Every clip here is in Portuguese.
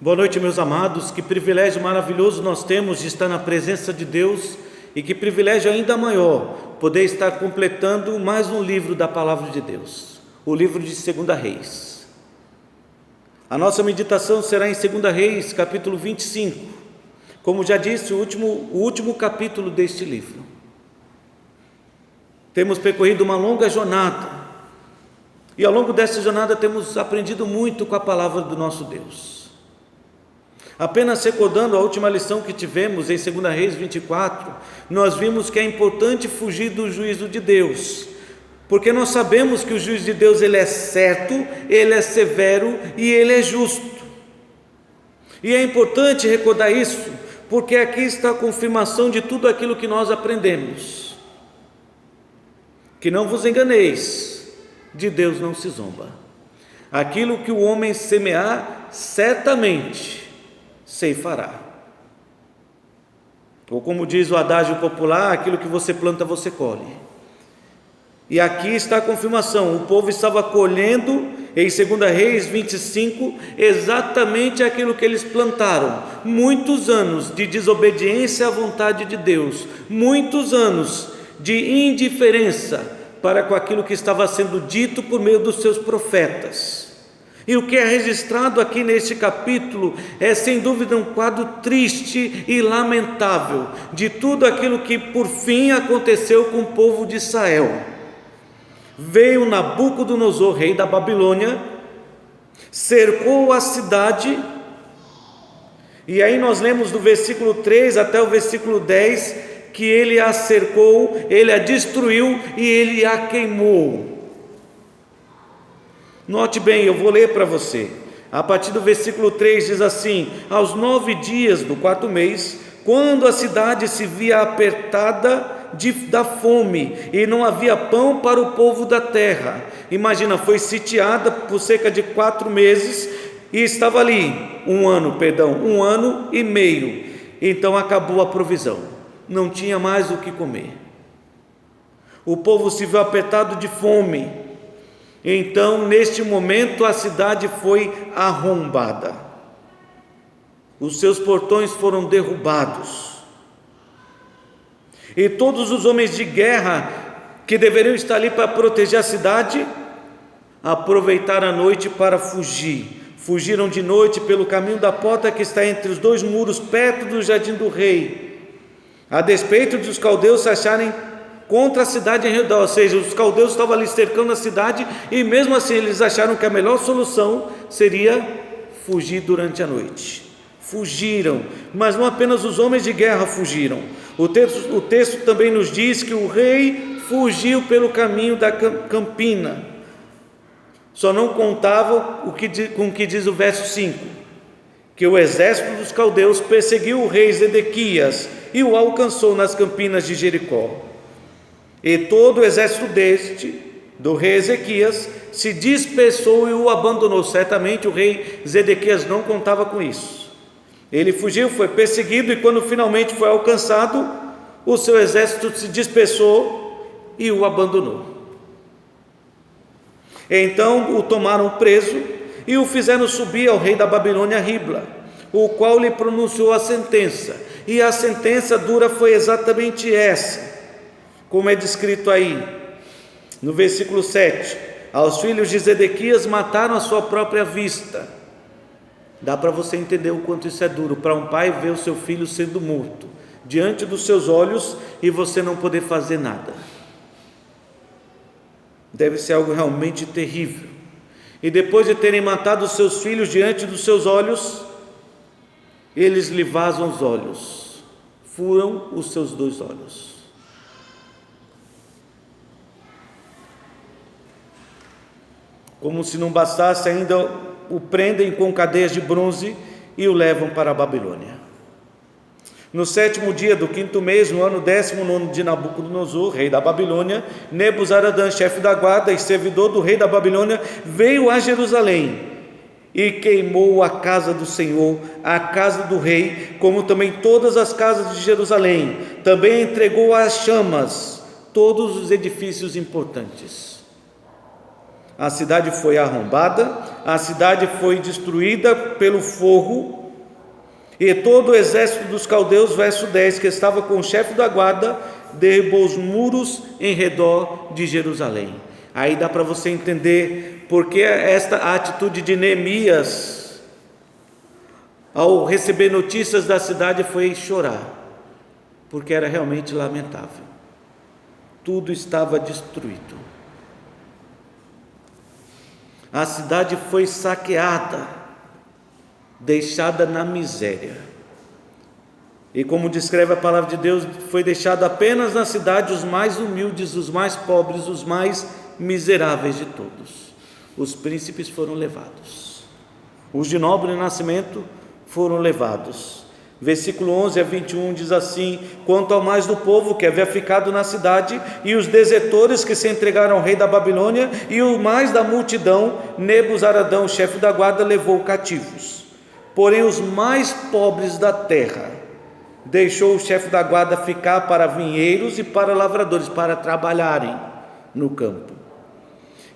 Boa noite, meus amados. Que privilégio maravilhoso nós temos de estar na presença de Deus, e que privilégio ainda maior poder estar completando mais um livro da palavra de Deus, o livro de 2 Reis. A nossa meditação será em 2 Reis, capítulo 25, como já disse, o último capítulo deste livro. Temos percorrido uma longa jornada, e ao longo dessa jornada temos aprendido muito com a palavra do nosso Deus. Apenas recordando a última lição que tivemos em 2 Reis 24, nós vimos que é importante fugir do juízo de Deus, porque nós sabemos que o juízo de Deus ele é certo, ele é severo e ele é justo. E é importante recordar isso, porque aqui está a confirmação de tudo aquilo que nós aprendemos. Que não vos enganeis, de Deus não se zomba. Aquilo que o homem semear, certamente ceifará. Ou como diz o adágio popular, aquilo que você planta, você colhe. E aqui está a confirmação: o povo estava colhendo em 2 Reis 25 exatamente aquilo que eles plantaram. Muitos anos de desobediência à vontade de Deus, muitos anos de indiferença para com aquilo que estava sendo dito por meio dos seus profetas. E o que é registrado aqui neste capítulo é sem dúvida um quadro triste e lamentável de tudo aquilo que por fim aconteceu com o povo de Israel. Veio Nabucodonosor, rei da Babilônia, cercou a cidade, e aí nós lemos do versículo 3 até o versículo 10 que ele a cercou, ele a destruiu e ele a queimou. Note bem, eu vou ler para você. A partir do versículo 3 diz assim: aos 9 dias do 4º mês, quando a cidade se via apertada da fome e não havia pão para o povo da terra. Imagina, foi sitiada por cerca de 4 meses e estava ali um ano e meio. Então acabou a provisão, não tinha mais o que comer. O povo se viu apertado de fome. Então, neste momento, a cidade foi arrombada, os seus portões foram derrubados, e todos os homens de guerra que deveriam estar ali para proteger a cidade, aproveitaram a noite para fugir. Fugiram de noite pelo caminho da porta que está entre os 2 muros, perto do jardim do rei, a despeito de os caldeus se acharem contra a cidade em redor. Ou seja, os caldeus estavam ali cercando a cidade, e mesmo assim eles acharam que a melhor solução seria fugir durante a noite. Fugiram, mas não apenas os homens de guerra fugiram. O texto também nos diz que o rei fugiu pelo caminho da campina. Só não contava com o que diz o verso 5, que o exército dos caldeus perseguiu o rei Zedequias e o alcançou nas campinas de Jericó. E todo o exército do rei Ezequias se dispersou e o abandonou. Certamente o rei Zedequias não contava com isso. Ele fugiu, foi perseguido, e quando finalmente foi alcançado, o seu exército se dispersou e o abandonou. Então o tomaram preso e o fizeram subir ao rei da Babilônia, Ribla, o qual lhe pronunciou a sentença. E a sentença dura foi exatamente essa, como é descrito aí no versículo 7: aos filhos de Zedequias mataram a sua própria vista. Dá para você entender o quanto isso é duro, para um pai ver o seu filho sendo morto diante dos seus olhos e você não poder fazer nada. Deve ser algo realmente terrível. E depois de terem matado os seus filhos diante dos seus olhos, eles lhe vazam os olhos, furam os seus 2 olhos. Como se não bastasse, ainda o prendem com cadeias de bronze e o levam para a Babilônia. No 7º dia do 5º mês, no ano 19º de Nabucodonosor, rei da Babilônia, Nebuzaradã, chefe da guarda e servidor do rei da Babilônia, veio a Jerusalém e queimou a casa do Senhor, a casa do rei, como também todas as casas de Jerusalém. Também entregou às chamas todos os edifícios importantes. a cidade foi arrombada, a cidade foi destruída pelo fogo, e todo o exército dos caldeus, verso 10, que estava com o chefe da guarda, derribou os muros em redor de Jerusalém. Aí dá para você entender porque esta atitude de Neemias, ao receber notícias da cidade, foi chorar, porque era realmente lamentável. Tudo estava destruído. A cidade foi saqueada, deixada na miséria. E como descreve a palavra de Deus, foi deixado apenas na cidade os mais humildes, os mais pobres, os mais miseráveis de todos. Os príncipes foram levados, os de nobre nascimento foram levados. Versículo 11 a 21 diz assim: quanto ao mais do povo que havia ficado na cidade, e os desertores que se entregaram ao rei da Babilônia, e o mais da multidão, Nebuzaradão, chefe da guarda, levou cativos. Porém os mais pobres da terra deixou o chefe da guarda ficar para vinheiros e para lavradores, para trabalharem no campo.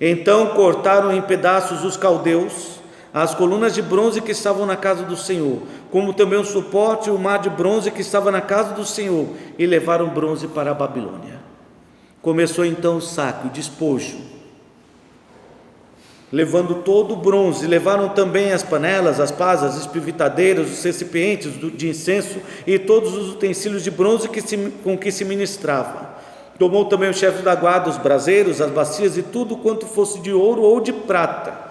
Então cortaram em pedaços os caldeus as colunas de bronze que estavam na casa do Senhor, como também o suporte e o mar de bronze que estava na casa do Senhor, e levaram bronze para a Babilônia. Começou então o saque, o despojo, levando todo o bronze. Levaram também as panelas, as pasas, as espivitadeiras, os recipientes de incenso e todos os utensílios de bronze com que se ministrava. Tomou também o chefe da guarda os braseiros, as bacias e tudo quanto fosse de ouro ou de prata.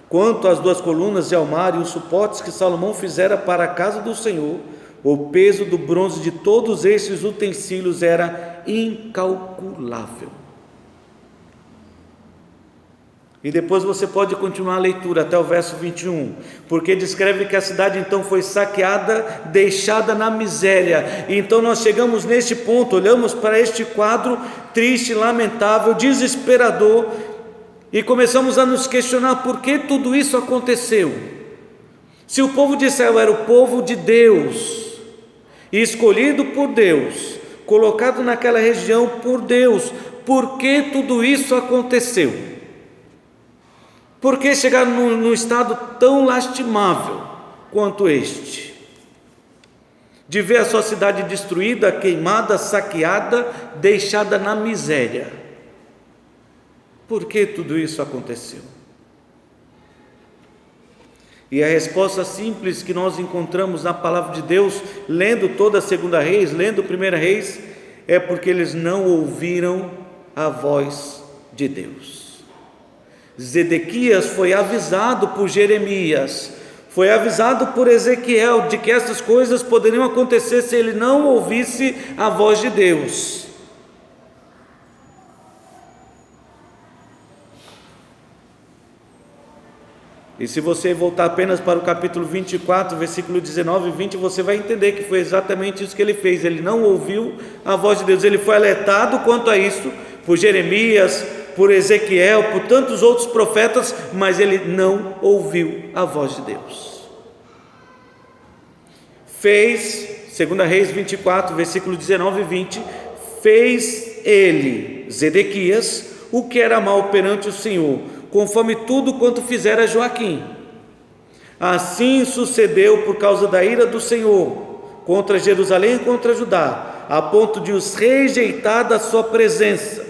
Quanto às 2 colunas de almário e os suportes que Salomão fizera para a casa do Senhor, o peso do bronze de todos estes utensílios era incalculável. E depois você pode continuar a leitura até o verso 21, porque descreve que a cidade então foi saqueada, deixada na miséria. E então nós chegamos neste ponto, olhamos para este quadro triste, lamentável, desesperador, e começamos a nos questionar por que tudo isso aconteceu. Se o povo de Israel era o povo de Deus, escolhido por Deus, colocado naquela região por Deus, por que tudo isso aconteceu? Por que chegar num estado tão lastimável quanto este? De ver a sua cidade destruída, queimada, saqueada, deixada na miséria. Por que tudo isso aconteceu? E a resposta simples que nós encontramos na palavra de Deus, lendo toda a 2ª Reis, lendo 1ª Reis, é porque eles não ouviram a voz de Deus. Zedequias foi avisado por Jeremias, foi avisado por Ezequiel de que essas coisas poderiam acontecer se ele não ouvisse a voz de Deus. E se você voltar apenas para o capítulo 24, versículo 19 e 20, você vai entender que foi exatamente isso que ele fez. Ele não ouviu a voz de Deus. Ele foi alertado quanto a isso por Jeremias, por Ezequiel, por tantos outros profetas, mas ele não ouviu a voz de Deus. Fez, 2 Reis 24, versículo 19 e 20, fez ele, Zedequias, o que era mal perante o Senhor, conforme tudo quanto fizera Joaquim. Assim sucedeu por causa da ira do Senhor contra Jerusalém e contra Judá, a ponto de os rejeitar da sua presença,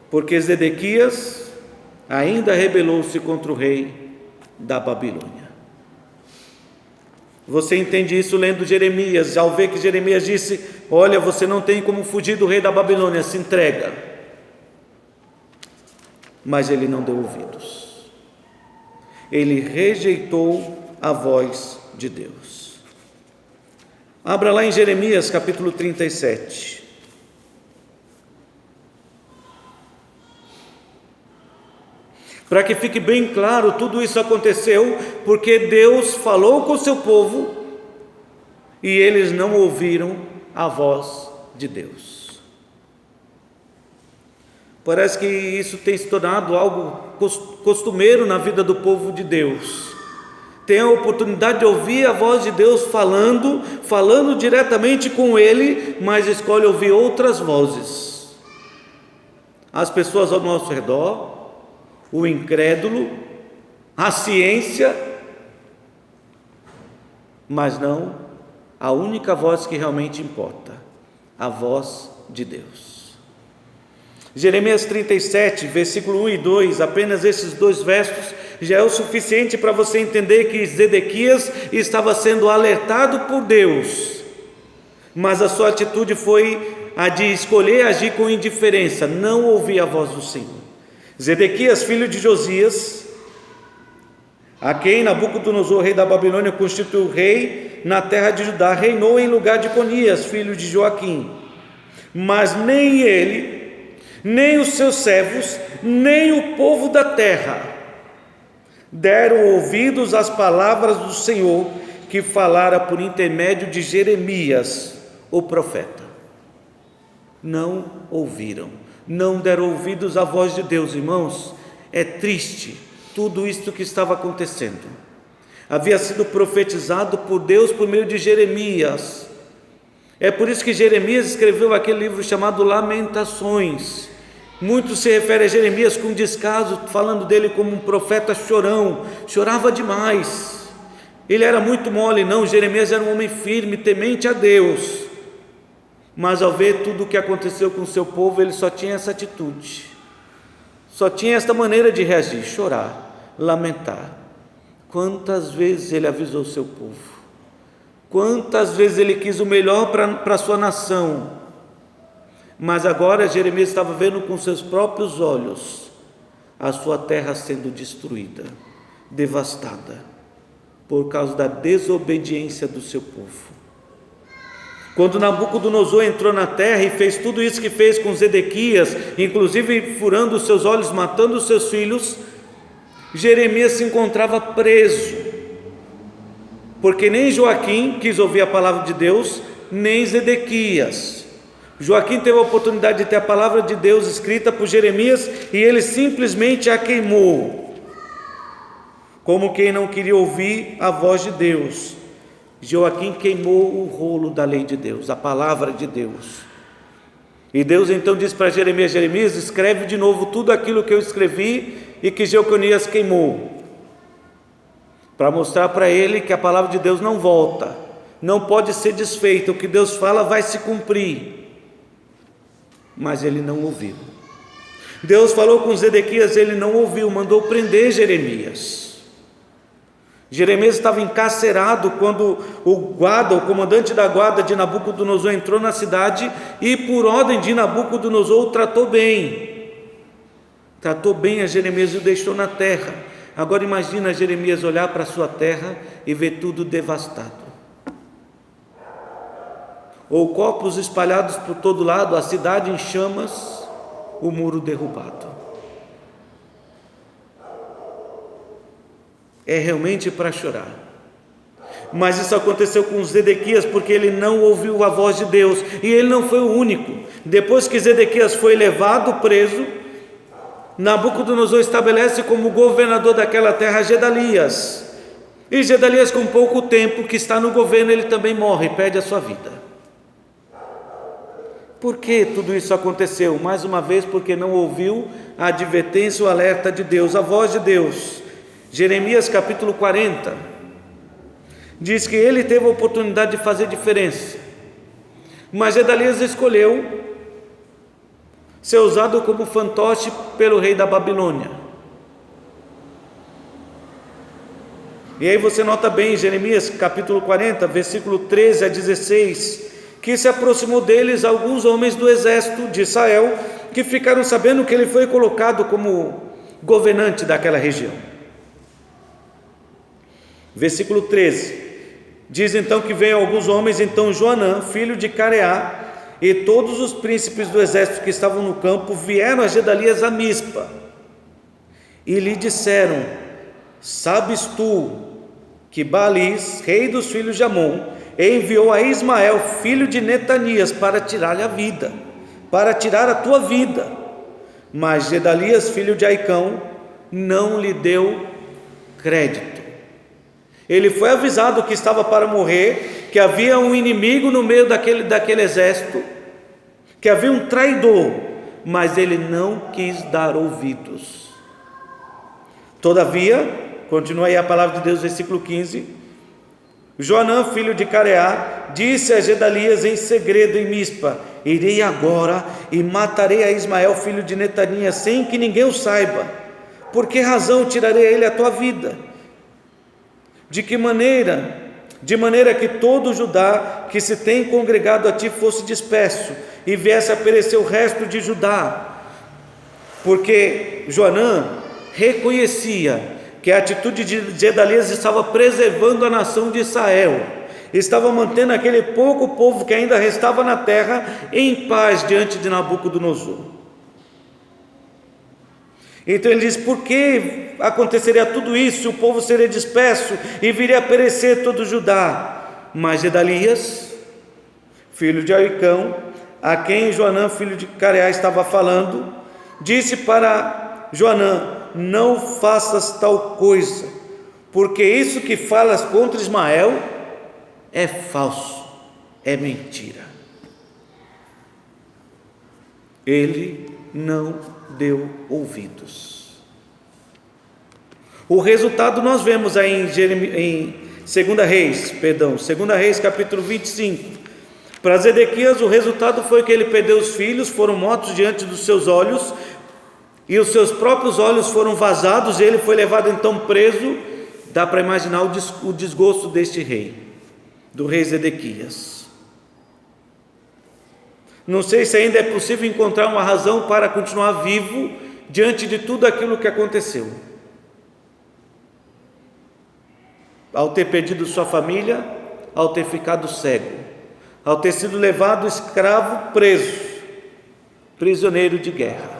porque Zedequias ainda rebelou-se contra o rei da Babilônia. Você entende isso lendo Jeremias, ao ver que Jeremias disse: olha, você não tem como fugir do rei da Babilônia, se entrega. Mas ele não deu ouvidos, ele rejeitou a voz de Deus. Abra lá em Jeremias capítulo 37. Para que fique bem claro, tudo isso aconteceu porque Deus falou com o seu povo e eles não ouviram a voz de Deus. Parece que isso tem se tornado algo costumeiro na vida do povo de Deus. Tem a oportunidade de ouvir a voz de Deus falando diretamente com ele, mas escolhe ouvir outras vozes. As pessoas ao nosso redor, o incrédulo, a ciência, mas não a única voz que realmente importa, a voz de Deus. Jeremias 37, versículo 1 e 2, apenas esses 2 versos já é o suficiente para você entender que Zedequias estava sendo alertado por Deus, mas a sua atitude foi a de escolher agir com indiferença, não ouvir a voz do Senhor. Zedequias, filho de Josias, a quem Nabucodonosor, rei da Babilônia, constituiu rei na terra de Judá, reinou em lugar de Conias, filho de Joaquim. Mas nem ele, nem os seus servos, nem o povo da terra deram ouvidos às palavras do Senhor que falara por intermédio de Jeremias, o profeta. Não ouviram, não deram ouvidos à voz de Deus. Irmãos, é triste tudo isto que estava acontecendo. Havia sido profetizado por Deus por meio de Jeremias. É por isso que Jeremias escreveu aquele livro chamado Lamentações. Muito se refere a Jeremias com descaso, falando dele como um profeta chorão, chorava demais. Ele era muito mole. Não, Jeremias era um homem firme, temente a Deus. Mas ao ver tudo o que aconteceu com o seu povo, ele só tinha essa atitude, só tinha esta maneira de reagir, chorar, lamentar. Quantas vezes ele avisou o seu povo, quantas vezes ele quis o melhor para a sua nação, mas agora Jeremias estava vendo com seus próprios olhos a sua terra sendo destruída, devastada, por causa da desobediência do seu povo. Quando Nabucodonosor entrou na terra e fez tudo isso que fez com Zedequias, inclusive furando os seus olhos, matando os seus filhos, Jeremias se encontrava preso, porque nem Joaquim quis ouvir a palavra de Deus, nem Zedequias. Joaquim teve a oportunidade de ter a palavra de Deus escrita por Jeremias e ele simplesmente a queimou, como quem não queria ouvir a voz de Deus. Joaquim queimou o rolo da lei de Deus, a palavra de Deus. E Deus então disse para Jeremias: Jeremias, escreve de novo tudo aquilo que eu escrevi e que Jeconias queimou, para mostrar para ele que a palavra de Deus não volta, não pode ser desfeita, o que Deus fala vai se cumprir. Mas ele não ouviu. Deus falou com Zedequias, ele não ouviu, mandou prender Jeremias. Jeremias estava encarcerado quando o comandante da guarda de Nabucodonosor entrou na cidade e por ordem de Nabucodonosor o tratou bem a Jeremias e o deixou na terra. Agora imagina Jeremias olhar para a sua terra e ver tudo devastado, ou corpos espalhados por todo lado, a cidade em chamas, o muro derrubado. É realmente para chorar. Mas isso aconteceu com Zedequias porque ele não ouviu a voz de Deus, e ele não foi o único. Depois que Zedequias foi levado preso, Nabucodonosor estabelece como governador daquela terra Gedalias, e Gedalias, com pouco tempo que está no governo, ele também morre, perde a sua vida. Por que tudo isso aconteceu? Mais uma vez, porque não ouviu a advertência, o alerta de Deus, a voz de Deus. Jeremias capítulo 40 diz que ele teve a oportunidade de fazer diferença, mas Gedalias escolheu ser usado como fantoche pelo rei da Babilônia. E aí você nota bem, Jeremias capítulo 40, versículo 13 a 16, que se aproximou deles alguns homens do exército de Israel, que ficaram sabendo que ele foi colocado como governante daquela região. Versículo 13, diz então que veio alguns homens, então Joanã, filho de Careá, e todos os príncipes do exército que estavam no campo, vieram a Gedalias a Mispa, e lhe disseram: sabes tu que Baalis, rei dos filhos de Amon, enviou a Ismael, filho de Netanias, para tirar-lhe a vida, para tirar a tua vida? Mas Gedalias, filho de Aicão, não lhe deu crédito. Ele foi avisado que estava para morrer, que havia um inimigo no meio daquele exército, que havia um traidor, mas ele não quis dar ouvidos. Todavia, continua aí a palavra de Deus, versículo 15, Joanã, filho de Careá, disse a Gedalias em segredo em Mispa: irei agora e matarei a Ismael, filho de Netania, sem que ninguém o saiba. Por que razão tirarei a ele a tua vida? De que maneira? De maneira que todo Judá que se tem congregado a ti fosse disperso, e viesse a perecer o resto de Judá. Porque Joanã reconhecia que a atitude de Gedalias estava preservando a nação de Israel, estava mantendo aquele pouco povo que ainda restava na terra em paz diante de Nabucodonosor. Então ele diz: por que aconteceria tudo isso? O povo seria disperso e viria a perecer todo Judá. Mas Gedalias, filho de Ahicão, a quem Joanã, filho de Careá, estava falando, disse para Joanã: não faças tal coisa, porque isso que falas contra Ismael é falso, é mentira. Ele não deu ouvidos. O resultado nós vemos aí em 2 Reis capítulo 25. Para Zedequias o resultado foi que ele perdeu os filhos, foram mortos diante dos seus olhos, e os seus próprios olhos foram vazados, e ele foi levado então preso. Dá para imaginar o desgosto deste rei, do rei Zedequias. Não sei se ainda é possível encontrar uma razão para continuar vivo diante de tudo aquilo que aconteceu. Ao ter perdido sua família, ao ter ficado cego, ao ter sido levado escravo, preso, prisioneiro de guerra.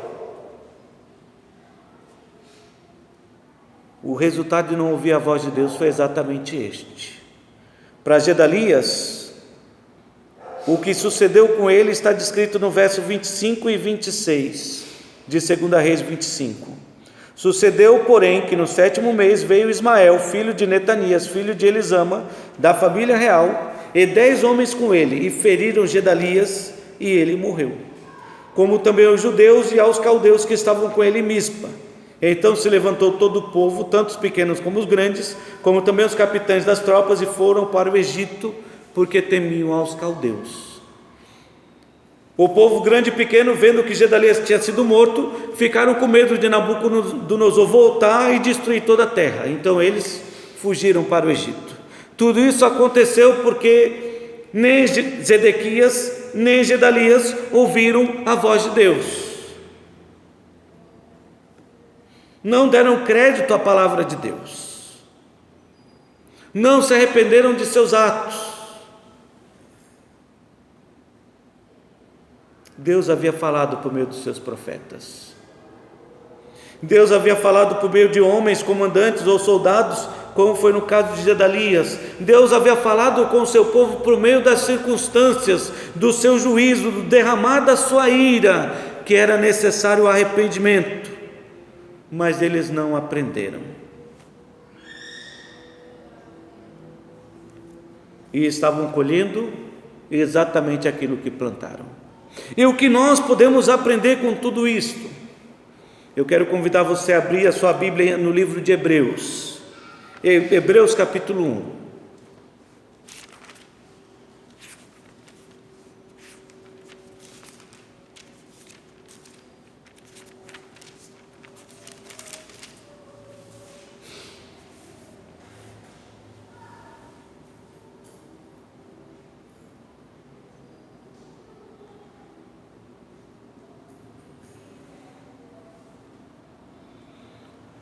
O resultado de não ouvir a voz de Deus foi exatamente este. Para Gedalias, o que sucedeu com ele está descrito no verso 25 e 26 de 2 Reis 25. Sucedeu, porém, que no 7º mês veio Ismael, filho de Netanias, filho de Elisama, da família real, e 10 homens com ele, e feriram Gedalias, e ele morreu. Como também os judeus e aos caldeus que estavam com ele em Mispa. Então se levantou todo o povo, tanto os pequenos como os grandes, como também os capitães das tropas, e foram para o Egito, porque temiam aos caldeus. O povo grande e pequeno, vendo que Gedalias tinha sido morto, ficaram com medo de Nabucodonosor voltar e destruir toda a terra. Então eles fugiram para o Egito. Tudo isso aconteceu porque nem Zedequias nem Gedalias ouviram a voz de Deus. Não deram crédito à palavra de Deus, não se arrependeram de seus atos. Deus havia falado por meio dos seus profetas, Deus havia falado por meio de homens, comandantes ou soldados, como foi no caso de Gedalias. Deus havia falado com o seu povo por meio das circunstâncias, do seu juízo, do derramar da sua ira, que era necessário o arrependimento. Mas eles não aprenderam, e estavam colhendo exatamente aquilo que plantaram. E o que nós podemos aprender com tudo isto? Eu quero convidar você a abrir a sua Bíblia no livro de Hebreus, Hebreus capítulo 1.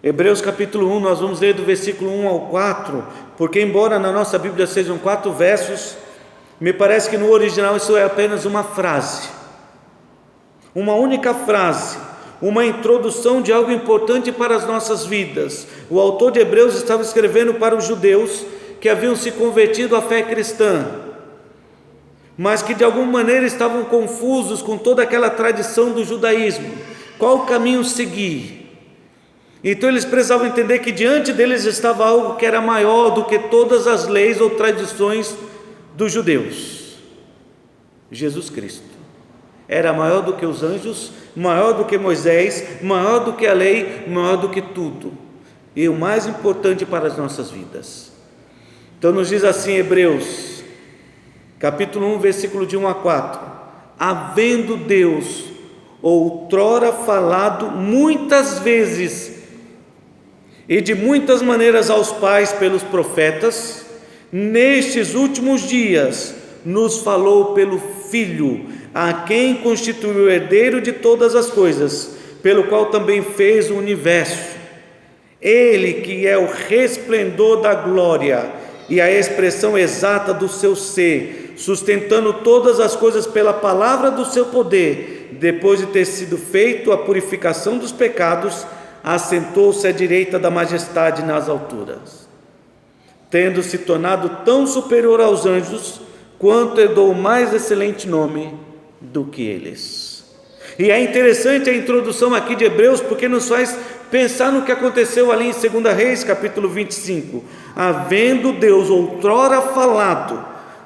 Hebreus capítulo 1, nós vamos ler do versículo 1 ao 4, porque embora na nossa Bíblia sejam 4 versos, me parece que no original isso é apenas uma frase, uma única frase, uma introdução de algo importante para as nossas vidas. O autor de Hebreus estava escrevendo para os judeus que haviam se convertido à fé cristã, mas que de alguma maneira estavam confusos com toda aquela tradição do judaísmo. Qual caminho seguir? Então eles precisavam entender que diante deles estava algo que era maior do que todas as leis ou tradições dos judeus. Jesus Cristo era maior do que os anjos, maior do que Moisés, maior do que a lei, maior do que tudo. e o mais importante para as nossas vidas. Então nos diz assim Hebreus, capítulo 1, versículo de 1 a 4: havendo Deus outrora falado muitas vezes e de muitas maneiras aos pais pelos profetas, nestes últimos dias nos falou pelo Filho, a quem constituiu o herdeiro de todas as coisas, pelo qual também fez o universo. Ele que é o resplendor da glória e a expressão exata do seu ser, sustentando todas as coisas pela palavra do seu poder, depois de ter sido feito a purificação dos pecados, assentou-se à direita da majestade nas alturas, tendo se tornado tão superior aos anjos, quanto herdou o mais excelente nome do que eles. E é interessante a introdução aqui de Hebreus, porque nos faz pensar no que aconteceu ali em 2 Reis, capítulo 25. Havendo Deus outrora falado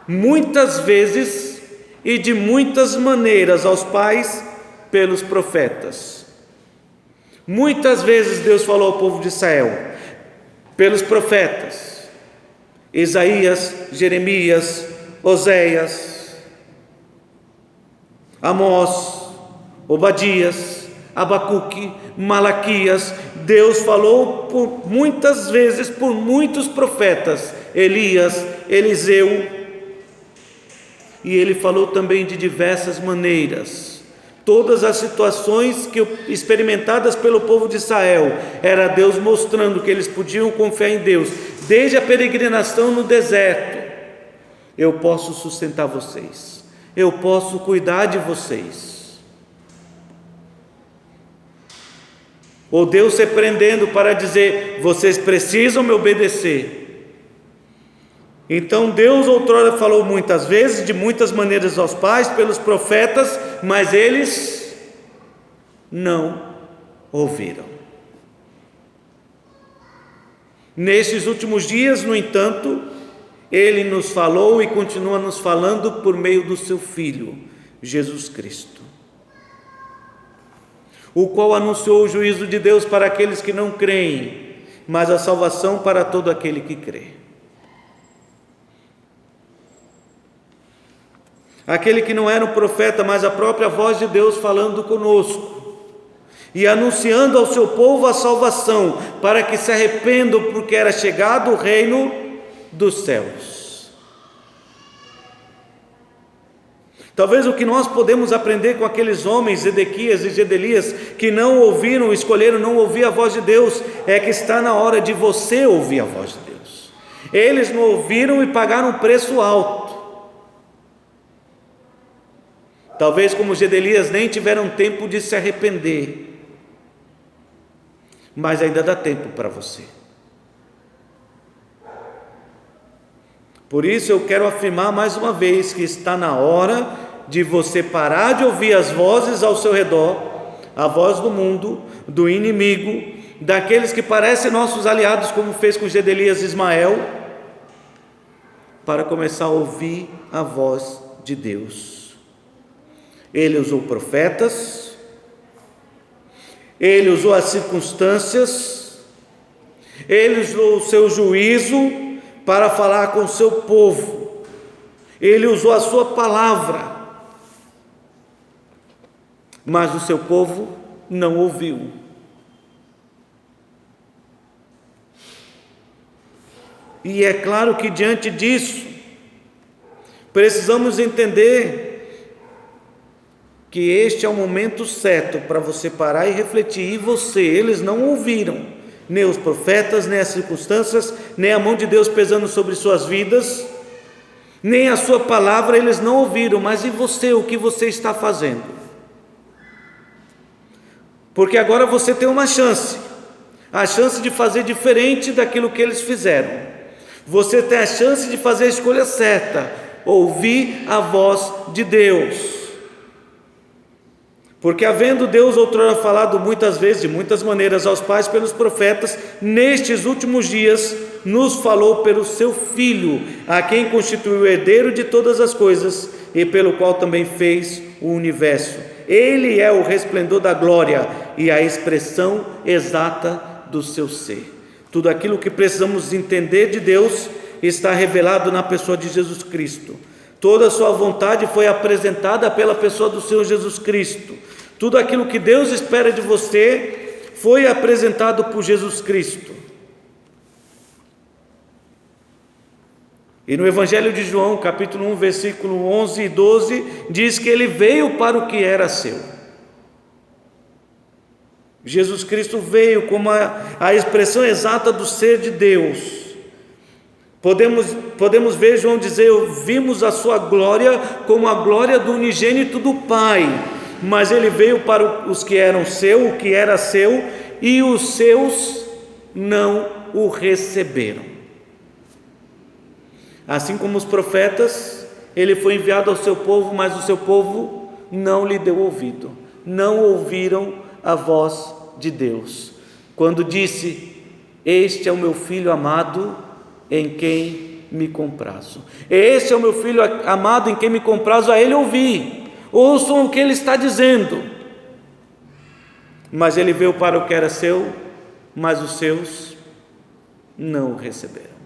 muitas vezes e de muitas maneiras aos pais pelos profetas. Muitas vezes Deus falou ao povo de Israel pelos profetas: Isaías, Jeremias, Oséias, Amós, Obadias, Abacuque, Malaquias. Deus falou por muitas vezes por muitos profetas, Elias, Eliseu, e ele falou também de diversas maneiras. Todas as situações experimentadas pelo povo de Israel, era Deus mostrando que eles podiam confiar em Deus. Desde a peregrinação no deserto: eu posso sustentar vocês, eu posso cuidar de vocês. Ou Deus repreendendo para dizer: vocês precisam me obedecer. Então Deus outrora falou muitas vezes, de muitas maneiras aos pais, pelos profetas, mas eles não ouviram. Nesses últimos dias, no entanto, Ele nos falou e continua nos falando por meio do seu Filho, Jesus Cristo, o qual anunciou o juízo de Deus para aqueles que não creem, mas a salvação para todo aquele que crê. Aquele que não era um profeta, mas a própria voz de Deus falando conosco e anunciando ao seu povo a salvação, para que se arrependam, porque era chegado o reino dos céus. Talvez o que nós podemos aprender com aqueles homens, Zedequias e Gedelias, que não ouviram, escolheram não ouvir a voz de Deus, é que está na hora de você ouvir a voz de Deus. Eles não ouviram e pagaram um preço alto. Talvez, como Gedelias, nem tiveram tempo de se arrepender, mas ainda dá tempo para você. Por isso eu quero afirmar mais uma vez que está na hora de você parar de ouvir as vozes ao seu redor, a voz do mundo, do inimigo, daqueles que parecem nossos aliados, como fez com Gedelias e Ismael, para começar a ouvir a voz de Deus. Ele usou profetas, ele usou as circunstâncias, ele usou o seu juízo para falar com o seu povo, ele usou a sua palavra, mas o seu povo não ouviu. E é claro que diante disso, precisamos entender que este é o momento certo para você parar e refletir. E você, eles não ouviram, nem os profetas, nem as circunstâncias, nem a mão de Deus pesando sobre suas vidas, nem a sua palavra, eles não ouviram. Mas e você, o que você está fazendo? Porque agora você tem uma chance, a chance de fazer diferente daquilo que eles fizeram. Você tem a chance de fazer a escolha certa, ouvir a voz de Deus. Porque havendo Deus outrora falado muitas vezes, de muitas maneiras aos pais pelos profetas, nestes últimos dias nos falou pelo seu Filho, a quem constituiu o herdeiro de todas as coisas e pelo qual também fez o universo. Ele é o resplendor da glória e a expressão exata do seu ser, Tudo aquilo que precisamos entender de Deus está revelado na pessoa de Jesus Cristo. Toda a sua vontade foi apresentada pela pessoa do Senhor Jesus Cristo. Tudo aquilo que Deus espera de você foi apresentado por Jesus Cristo. E no Evangelho de João, capítulo 1, versículo 11 e 12, diz que ele veio para o que era seu. Jesus Cristo veio como a expressão exata do ser de Deus. Podemos ver João dizer: vimos a sua glória como a glória do unigênito do Pai. Mas ele veio para os que eram seu, o que era seu, e os seus não o receberam. Assim como os profetas, ele foi enviado ao seu povo, mas o seu povo não lhe deu ouvido, não ouviram a voz de Deus, quando disse: este é o meu filho amado, em quem me comprazo. Este é o meu filho amado, em quem me comprazo, a ele ouvi. Ouçam o que ele está dizendo. Mas ele veio para o que era seu, mas os seus não o receberam.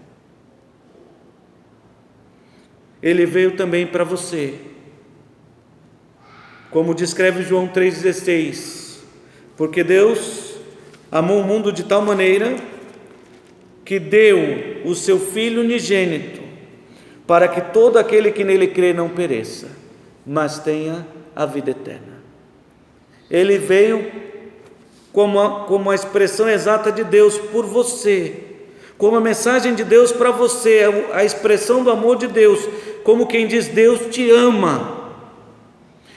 Ele veio também para você, como descreve João 3,16, porque Deus amou o mundo de tal maneira que deu o seu Filho unigênito, para que todo aquele que nele crê não pereça, mas tenha a vida eterna. Ele veio como a expressão exata de Deus por você, como a mensagem de Deus para você, a expressão do amor de Deus, como quem diz: Deus te ama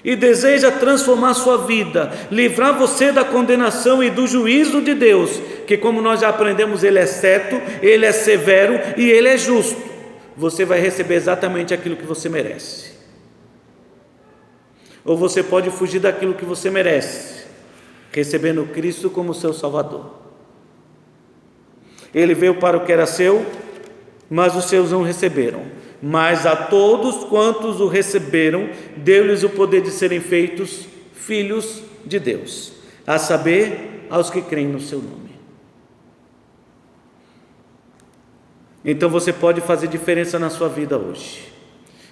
e deseja transformar sua vida, livrar você da condenação e do juízo de Deus, que, como nós já aprendemos, Ele é certo, Ele é severo e Ele é justo. Você vai receber exatamente aquilo que você merece, ou você pode fugir daquilo que você merece, recebendo Cristo como seu Salvador. Ele veio para o que era seu, mas os seus não receberam. Mas a todos quantos o receberam, deu-lhes o poder de serem feitos filhos de Deus, a saber, aos que creem no seu nome. Então você pode fazer diferença na sua vida hoje.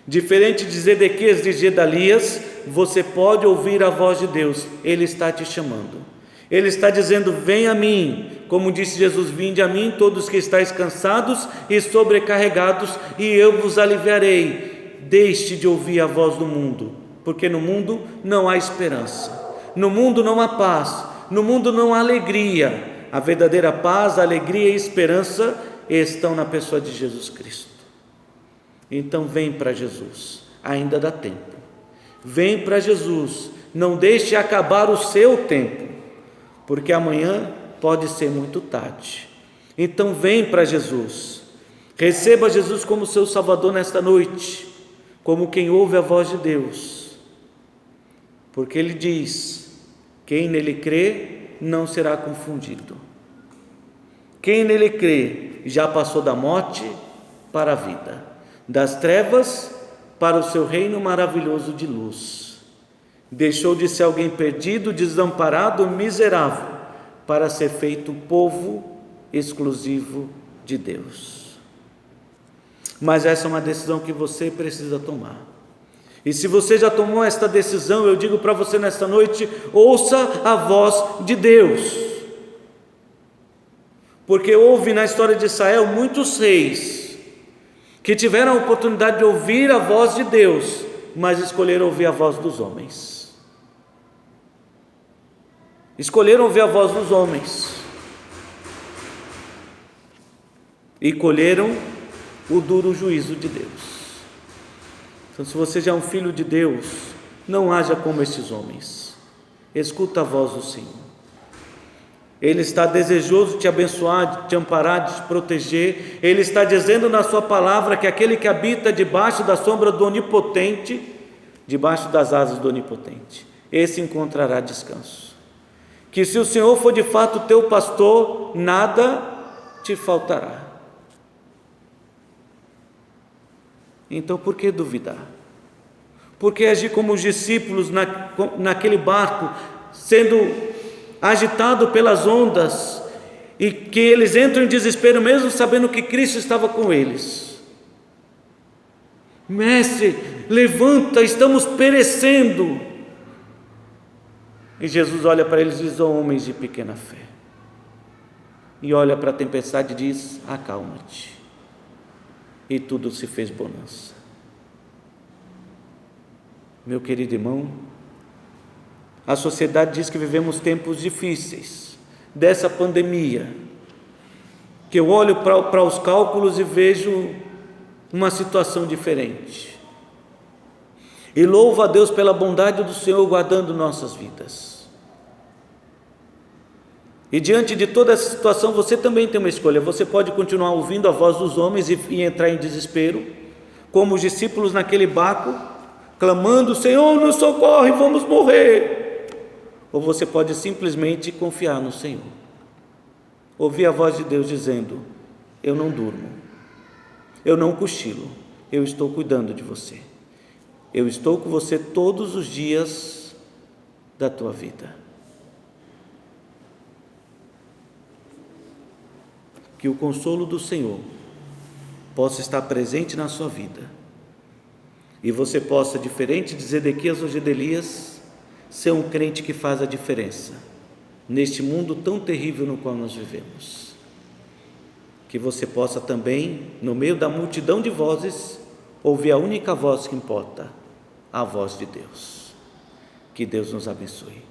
Diferente de Zedequias e de Gedalias, você pode ouvir a voz de Deus. Ele está te chamando. Ele está dizendo: vem a mim, como disse Jesus: vinde a mim todos que estáis cansados e sobrecarregados, e eu vos aliviarei. Deixe de ouvir a voz do mundo, porque no mundo não há esperança, no mundo não há paz, no mundo não há alegria. A verdadeira paz, a alegria e a esperança estão na pessoa de Jesus Cristo. Então vem para Jesus, ainda dá tempo. Vem para Jesus, não deixe acabar o seu tempo, porque amanhã pode ser muito tarde. Então vem para Jesus, receba Jesus como seu Salvador nesta noite, como quem ouve a voz de Deus, porque Ele diz: quem nele crê não será confundido. Quem nele crê já passou da morte para a vida, das trevas para o seu reino maravilhoso de luz. Deixou de ser alguém perdido, desamparado, miserável, para ser feito povo exclusivo de Deus. Mas essa é uma decisão que você precisa tomar. E se você já tomou esta decisão, eu digo para você nesta noite: ouça a voz de Deus. Porque houve na história de Israel muitos reis que tiveram a oportunidade de ouvir a voz de Deus, mas escolheram ouvir a voz dos homens. Escolheram ouvir a voz dos homens e colheram o duro juízo de Deus. Então, se você já é um filho de Deus, não haja como esses homens. Escuta a voz do Senhor. Ele está desejoso de te abençoar, de te amparar, de te proteger. Ele está dizendo na sua palavra que aquele que habita debaixo da sombra do Onipotente, debaixo das asas do Onipotente, esse encontrará descanso. Que se o Senhor for de fato teu pastor, nada te faltará. Então por que duvidar? Por que agir como os discípulos naquele barco, sendo agitado pelas ondas, e que eles entram em desespero mesmo sabendo que Cristo estava com eles. Mestre, levanta, estamos perecendo. E Jesus olha para eles e diz: homens de pequena fé. E olha para a tempestade e diz: acalma-te. E tudo se fez bonança. Meu querido irmão, a sociedade diz que vivemos tempos difíceis, dessa pandemia, que eu olho para os cálculos e vejo uma situação diferente. E louvo a Deus pela bondade do Senhor guardando nossas vidas. E diante de toda essa situação, você também tem uma escolha. Você pode continuar ouvindo a voz dos homens e entrar em desespero, como os discípulos naquele barco, clamando: Senhor, nos socorre, vamos morrer. Ou você pode simplesmente confiar no Senhor, ouvir a voz de Deus dizendo: eu não durmo, eu não cochilo, eu estou cuidando de você, eu estou com você todos os dias da tua vida. Que o consolo do Senhor possa estar presente na sua vida, e você possa, diferente de Zedequias ou de Elias, ser um crente que faz a diferença neste mundo tão terrível no qual nós vivemos. Que você possa também, no meio da multidão de vozes, ouvir a única voz que importa, a voz de Deus. Que Deus nos abençoe.